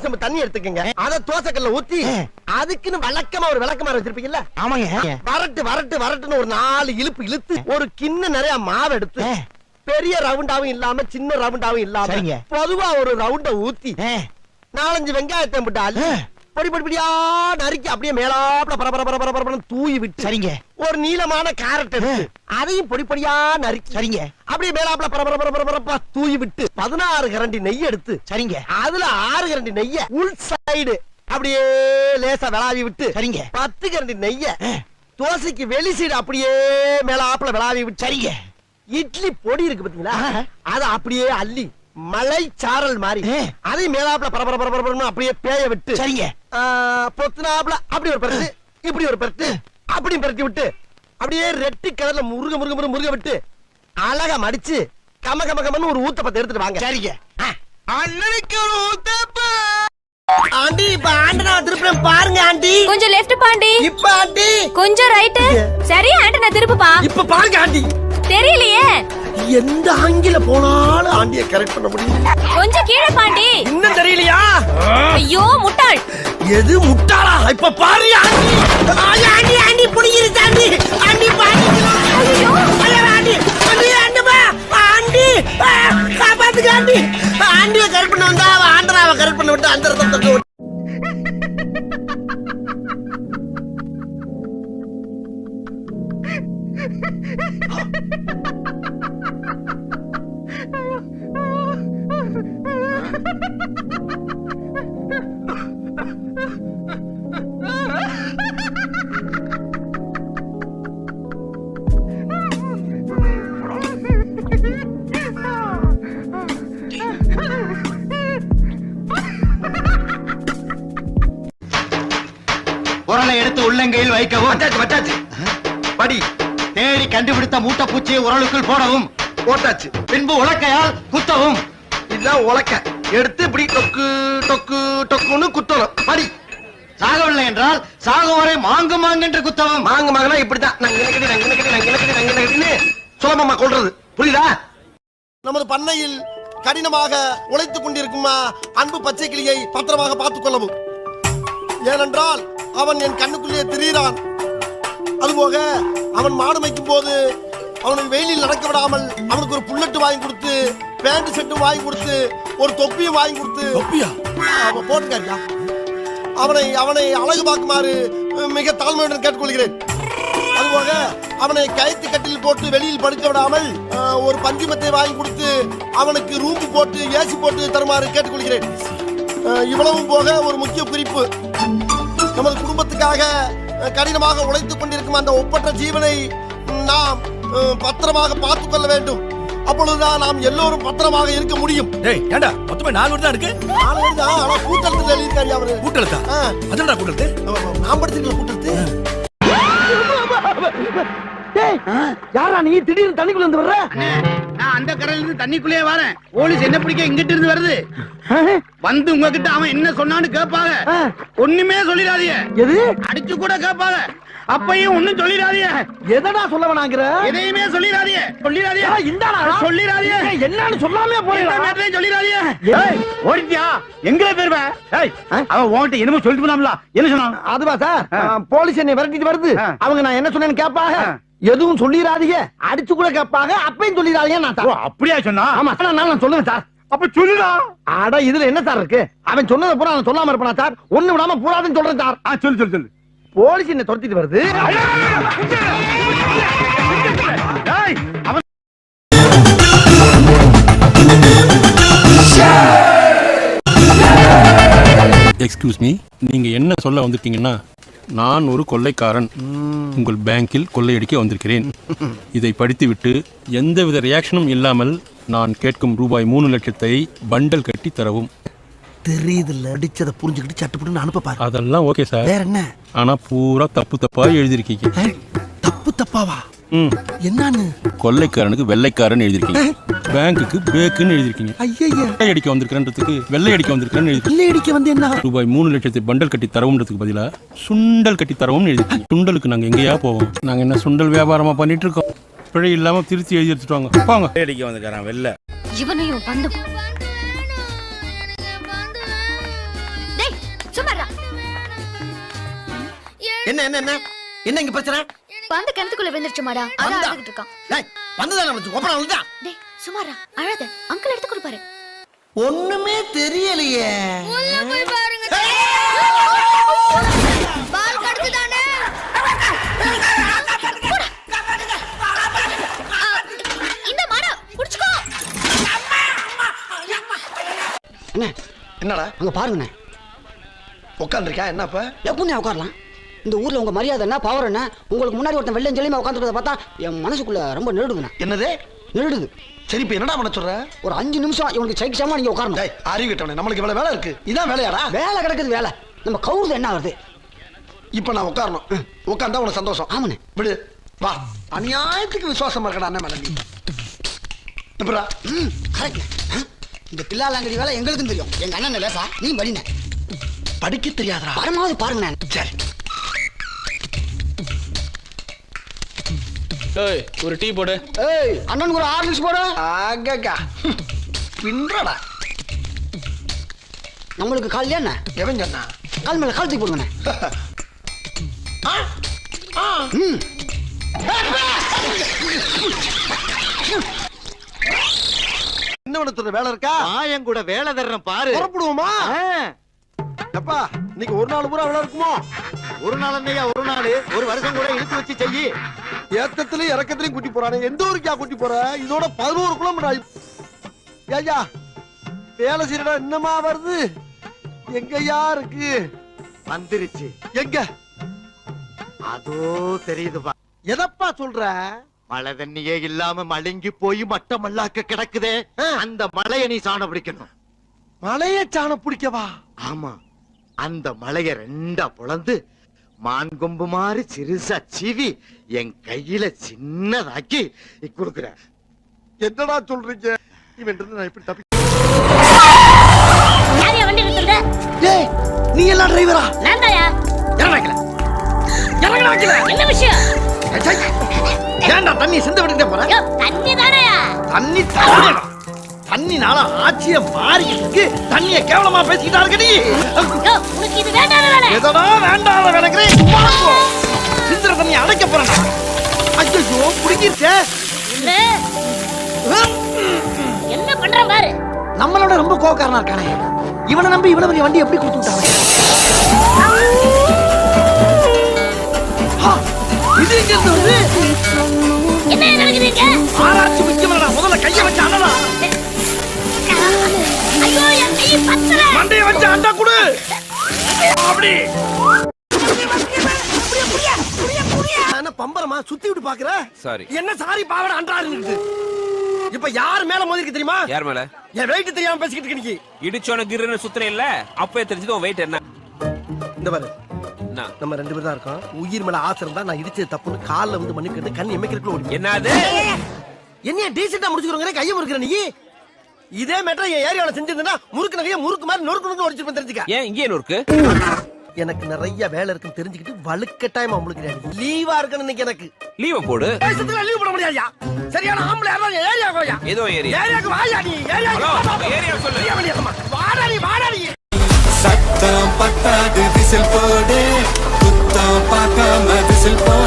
செம்பு தண்ணி எடுத்துக்கங்க. அத தோசைக்கல்ல ஊத்தி அதுக்குன்னு வழக்கமா ஒரு விளக்கமாறு வச்சிருப்பீங்கல்ல? ஆமாங்க. வரட்டு வரட்டு வரட்டுன்னு ஒரு 4 இழுப்பு இழுத்து ஒரு கிண்ண நிறைய மாவு எடுத்து பெரிய ரவுண்டாவும் இல்லாம சின்ன ரவுண்டாவும் இல்லாம பொதுவா ஒரு ரவுண்ட ஊத்தி 4-5 வெங்காயத்தை போட்டு அள்ளி பொடி பொடியா நறுக்கி அப்படியே மேலாப்ல பரபர தூவி விட்டு சரிங்க ஒரு நீளமான கேரட் எடுத்து அதையும் பொடி பொடியா நறுக்கி சரிங்க அப்படியே மேலாப்ல பரபர தூவி விட்டு 16 கரண்டி நெய் எடுத்து சரிங்க அதுல 6 கரண்டி நெய்ய உள் சைடு அப்படியே லேசா விளாவி விட்டு சரிங்க 10 கரண்டி நெய்ய தோசைக்கு வெளி சைடு அப்படியே மேலாப்ல விளாவி விட்டு சரிங்க இட்லி பொடி இருக்கு பாத்தீங்களா அத அப்படியே அள்ளி மலை சாரல் மாதிரி அதை மேலாப்ல பரபர அப்படியே பேய விட்டு சரிங்க பொத்துனாப்ல அப்படி ஒரு பரட்டு இப்படி ஒரு பரட்டு அப்படி பரட்டி விட்டு அப்படியே ரெட்டி கலர்ல முருக விட்டு அழகா மடிச்சு கமன்னு ஒரு ஊத்தப்பத்தை எடுத்துட்டு வாங்க. சரிங்க. அண்ணனுக்கு ஒரு ஊத்தப்ப ஆண்டி இப்ப ஆண்டனா திருப்பி பாருங்க ஆண்டி. கொஞ்சம் லெஃப்ட் பாண்டி. இப்ப ஆண்டி கொஞ்சம் ரைட். சரி ஆண்டனா திருப்புப்பா. இப்ப பாருங்க ஆண்டி. தெரியலையே. எந்த ஆங்கில போனாலும் ஆண்டியை கரெக்ட் பண்ண முடியும். கொஞ்சம் கீழே பாண்டி. இன்னும் தெரியலையா? ஐயோ முட்டாள். எது முட்டாளா? இப்ப பாரு ஆண்டி. ஆண்டி ஆண்டி புடிங்கிருச்சு ஆண்டி. ஆண்டி பாருங்க. ஐயோ ஆண்டி ஆண்டி ஆண்டமா ஆண்டி காப்பாத்துங்க ஆண்டி. ஆண்டியை கரெக்ட் பண்ண வந்தா ஆண்டராவை கரெக்ட் பண்ண விட்டு அந்த ரத்தத்தை உரலை எடுத்து உள்ளங்கையில் வைக்கவும். படி தேடி கண்டுபிடித்த மூட்டைப்பூச்சியை உரலுக்குள் போடவும். போட்டாச்சு. பின்பு உலக்கையால் குத்தவும். இதுதான் உலக்க. எடுத்து இப்படி டொக்கு டொக்கு டொக்குன்னு குத்தணும். படி. சாகவில்லை என்றால் சாகும் வரை மாங்கு என்று குத்தவும். மாங்குனா இப்படிதான் சுலபமா கொள்றது. புரியுதா? நமது பண்ணையில் கடினமாக உழைத்துக் கொண்டிருக்குமா அன்பு பச்சை கிளியை பத்திரமாக பார்த்துக் கொள்ளவும். ஏனென்றால் அவன் என் கண்ணுக்குள்ளே திரிகிறான். அதுபோக அவன் மாடு மேய்க்கும் போது அவனுக்கு வெயிலில் நடக்க விடாமல் அவனுக்கு ஒரு புல்லட்டு வாங்கி கொடுத்து பேண்ட் செட்டும் வாங்கி கொடுத்து ஒரு தொப்பியும் வாங்கி கொடுத்து போட்டுக்காரியா அவனை அழகு பார்க்குமாறு மிக தாழ்மையுடன் கேட்டுக்கொள்கிறேன். அதுபோக அவனை கயிற்று கட்டில் போட்டு வெளியில் படுக்க விடாமல் ஒரு பஞ்சுமத்தை வாங்கி கொடுத்து அவனுக்கு ரூம் போட்டு ஏசி போட்டு தருமாறு கேட்டுக்கொள்கிறேன். இவ்வளவும் போக ஒரு முக்கிய குறிப்பு, நமது குடும்பத்துக்காக கடினமாக உழைத்துக் கொண்டிருக்கும் அந்த ஒப்பற்ற ஜீவனை நாம் பத்திரமாக பார்த்துக் கொள்ள வேண்டும். அப்பொழுதுதான் நாம் எல்லோரும் பத்திரமாக இருக்க முடியும். ஏண்டா மொத்தமே 4 வருடம் இருக்கு. 4 வருடம் ஆனா கூட்டெழுத்து எழுதிருக்காரு அவரு. கூட்டெழுத்தா? அதென்டா கூட்டெழுத்து? நான் படிச்சிருக்கல கூட்டெழுத்து. யாரா நீ திடீர்னு தண்ணிக்குள்ள இருந்து வர்ற? நான் அந்த கரையில இருந்து தண்ணிக்குள்ளே வரேன். போலீஸ் என்ன பிடிக்க இங்கிட்டு இருந்து வருது. வந்து உங்ககிட்ட அவன் என்ன சொன்னான்னு கேட்பாங்க. ஒண்ணுமே சொல்லிடாதீங்க. எது? அடிச்சு கூட கேட்பாங்க. அப்பையும் ஒண்ணும் சொல்லிடாதீங்க. எதடா சொல்ல வேணாங்கற? எதையுமே சொல்லிடாதீங்க. சொல்லிடாதீங்க. இந்தாடா சொல்லிடாதீங்க. என்னன்னு சொல்லாமே போறீங்க. மேட்டரே சொல்லிடாதீங்க. ஏய் ஓடிட்டியா? எங்கல பேர்வ? ஏய் அவன் உன்கிட்ட என்னமோ சொல்லிட்டு போனாம்ல. என்ன சொன்னான்? அதுவா சார்? போலீஸ் என்னை விரட்டிட்டு வருது. அவங்க நான் என்ன சொன்னேன்னு கேட்பாங்க. எதுவும் சொல்லிடாதீங்க. அடிச்சு கூட கேட்பாங்க. அப்பையும் சொல்லிடாதீங்க. நான் அப்படியே சொன்னா? ஆமா நான் சொல்லுவேன் சார். அப்ப சொல்லுடா. அட இதுல என்ன சார் இருக்கு? அவன் சொன்னதை பூரா நான் சொல்லாம இருப்பானா சார்? ஒண்ணு விடாம பூராதுன்னு சொல்றேன் சார். சொல்லு. போலீஸ் என்ன துரத்திட்டு வருது. எக்ஸ்கியூஸ் மீ, நீங்க என்ன சொல்ல வந்திருக்கீங்கன்னா, நான் ஒரு கொள்ளைக்காரன், உங்கள் பேங்கில் கொள்ளையடிக்க வந்திருக்கிறேன். இதை படித்துவிட்டு எந்தவித ரியாக்ஷனும் இல்லாமல் நான் கேட்கும் ரூபாய் 3 லட்சத்தை பண்டல் கட்டி தரவும். தெரியுதுல்ல, அடிச்சதை புரிஞ்சுக்கிட்டு சட்டுப்பட்டு அனுப்ப பாரு. அதெல்லாம் ஓகே சார். வேற என்ன? ஆனா பூரா தப்பா எழுதிருக்கீங்க. தப்பாவா? என்னன்னு? கொள்ளைக்காரனுக்கு வெள்ளைக்காரன் எழுதிருக்கீங்க, பேங்குக்கு பேக்குன்னு எழுதிருக்கீங்க. வெள்ளை அடிக்க வந்திருக்கிறன்றதுக்கு வெள்ளை அடிக்க வந்திருக்கிறேன்னு எழுதி. வெள்ளை அடிக்க வந்து என்ன? ரூபாய் 3 லட்சத்தை பண்டல் கட்டி தரவுன்றதுக்கு பதிலா சுண்டல் கட்டி தரவும் எழுதிருக்கீங்க. சுண்டலுக்கு நாங்க எங்கேயா போவோம்? நாங்க என்ன சுண்டல் வியாபாரமா பண்ணிட்டு இருக்கோம்? பிழை இல்லாம திருத்தி எழுதி எடுத்துட்டு வாங்க. வாங்க. அடிக்க வந்திருக்கான் வெள்ளை. இவனையும் வந்து என்ன என்ன என்ன என்ன இங்க பிரச்சனை? பந்து கிணத்துக்குள்ள விழுந்துருச்சுமாடா, அதான் பந்தா? அழுதுகிட்டு இருக்கான். டேய் வந்துதான் நம்ம கொப்பரம் வந்துதான். டேய் சுமாரா அழாத, அங்கிள் எடுத்து கொடுப்பாரு. ஒண்ணுமே தெரியலையே. பால் கடுக்குதானே? இந்த மாடா புடிச்சுக்கோ. அண்ணே என்னடா அங்க பாருங்கண்ணே. உட்காந்துருக்கா? என்னப்ப எப்படிண்ணே உட்காரலாம்? இந்த ஊர்ல உங்க மரியாதை என்ன, பவர் என்ன? உங்களுக்கு முன்னாடி ஒருத்தன் வெள்ளம் சொல்லியுமா உட்காந்துருக்கத பார்த்தா என் மனசுக்குள்ள ரொம்ப நெருடுதுண்ணே. என்னது நெருடுது. சரி இப்ப என்னடா பண்ண சொல்ற? ஒரு 5 நிமிஷம் இவனுக்கு சைக்கிஷமா நீங்க உட்காரணும். டேய் அறிவு கிட்டவனே, நம்மளுக்கு இவ்வளவு வேலை இருக்கு. இதான் வேலையாடா? வேலை கிடக்குது வேலை. நம்ம கவுருது என்ன வருது? இப்ப நான் உட்காரணும். உட்கார்ந்தா உனக்கு சந்தோஷம். ஆமாண்ணே. விடு வா. அநியாயத்துக்கு விசுவாசமா இருக்கடா அண்ணன் மேல நீ. எப்படா? கரெக்ட்ண்ணே. இந்த பில்லாலாங்கடி வேலை எங்களுக்கும் தெரியும். எங்க அண்ணன் லேசா நீ படிண்ணே. படிக்க தெரியாதடா. பரமாவது பாருங்கண்ணே. சரி ஏய் ஒரு டீ போடு. ஏய் அண்ணனுக்கு ஒரு ஆர்லிக்ஸ் போடு. ஆகா பின்றடா. நம்மளுக்கு கால் என்ன? எவன் சொன்னா? கால் மேல கால் தூக்கி போடுங்கண்ணே. ம். என்ன பண்ண வேலை இருக்கா? என் கூட வேலை தர்றேன் பாரு. புறப்படுவோமா? எப்பா இன்னைக்கு ஒரு நாள் பூரா வேலை இருக்குமோ? ஒரு நாள் என்னையா ஒரு நாள், ஒரு வருஷம் கூட இழுத்து வச்சு செய்யி. ஏத்தத்திலயும் இறக்கத்திலயும் கூட்டி போறானே. எந்த ஊருக்கா கூட்டி போற? இதோட 11 கிலோமீட்டர். ஐயா வேலை செய்யறா என்னமா வருது? எங்கயா இருக்கு? வந்துருச்சு. எங்க? அதோ தெரியுதுப்பா. எதப்பா சொல்ற? மழை தண்ணியே இல்லாம மழுங்கி போய் மட்ட மல்லாக்க கிடக்குதே, அந்த மலைய நீ சாண பிடிக்கணும். மலைய சாணம் பிடிக்கவா? ஆமா, அந்த மலைய ரெண்டா பொளந்து மான் கொம்பு மாதிரி சிறுசா சீவி என் கையில சின்னதாக்கி கொடுக்குற. என்னடா சொல்றீங்க? இவன் இருந்து நான் எப்படி தப்பி? யாரையா வண்டி நிறுத்துற? டேய் நீ எல்லாம் டிரைவரா? நான் தாயா. இறங்கல இறங்கல வைக்கல. என்ன விஷயம்? ஏன்டா தண்ணி சிந்த விட்டுட்டே போற? யோ தண்ணி தானயா. தண்ணி தண்ணினால ஆட்சிய மாறிக்கிட்டு தண்ணிய கேவலமா பேசிக்கிட்டா இருக்க நீ. யோ உனக்கு இது வேண்டாம் வேலை. எதனா வேண்டாம் வேலைக்கிறேன். சும்மா போ. சிந்திர தண்ணி அடைக்க போறேன். ஐயோ புடிக்கிருச்சே. என்ன பண்ற பாரு. நம்மளோட ரொம்ப கோவக்காரனா இருக்கானே. இவனை நம்பி இவ்வளவு பெரிய வண்டி எப்படி கொடுத்து விட்டாங்க? இது எங்க இருந்து வருது? என்ன நடக்குதுங்க? ஆராய்ச்சி முக்கியமானடா. முதல்ல கைய வச்சு அண்ணடா. ஐயோ என் கை பத்தல. மண்டைய வச்சு அண்டா குடு. அப்படி என்ன பம்பரமா சுத்தி விட்டு பாக்குற? சாரி. என்ன சாரி பாவட அன்றாரு. இப்ப யார் மேல மோதிருக்கு தெரியுமா? யார் மேல? என் வெயிட் தெரியாம பேசிக்கிட்டு இருக்க நீ. இடிச்சோன கிருன்னு சுத்துறே இல்ல, அப்பவே தெரிஞ்சது உன் வெயிட் என்ன. இந்த பாரு என்ன? நம்ம 2 பேர் தான் இருக்கோம். உயிர் மேல ஆசை இருந்தா நான் இடிச்சது தப்புன்னு கால்ல வந்து மண்ணு கேட்டு கண் எமைக்கிறதுக்குள்ள ஓடி. என்னது? என்னைய டீசெண்டா முடிச்சுக்கிறோங்க கையை முறுக்குற நீ. இதே மேட்டர் என் ஏரியால செஞ்சிருந்தா முறுக்கு நகைய முறுக்கு மாதிரி நொறுக்கு ஒடிச்சிருப்பேன் தெரிஞ்சுக்க. ஏன் இங்கே நொறுக்கு? எனக்கு நிறைய வேலை இருக்குன்னு தெரிஞ்சுக்கிட்டு வலுக்கட்டாயமா முழுக்கிறேன். லீவா இருக்கணும் இன்னைக்கு எனக்கு. லீவ போடு. லீவ் போட முடியாதுயா. சரியான ஆம்பளை யாரா ஏரியா கோயா. ஏதோ ஏரியா. ஏரியாக்கு வாயா நீ. ஹலோ, ஏரியா சொல்லு. வாடா நீ. சத்தம் பத்தாது விசில் போடு, குத்தம் பார்க்காம விசில் போடு.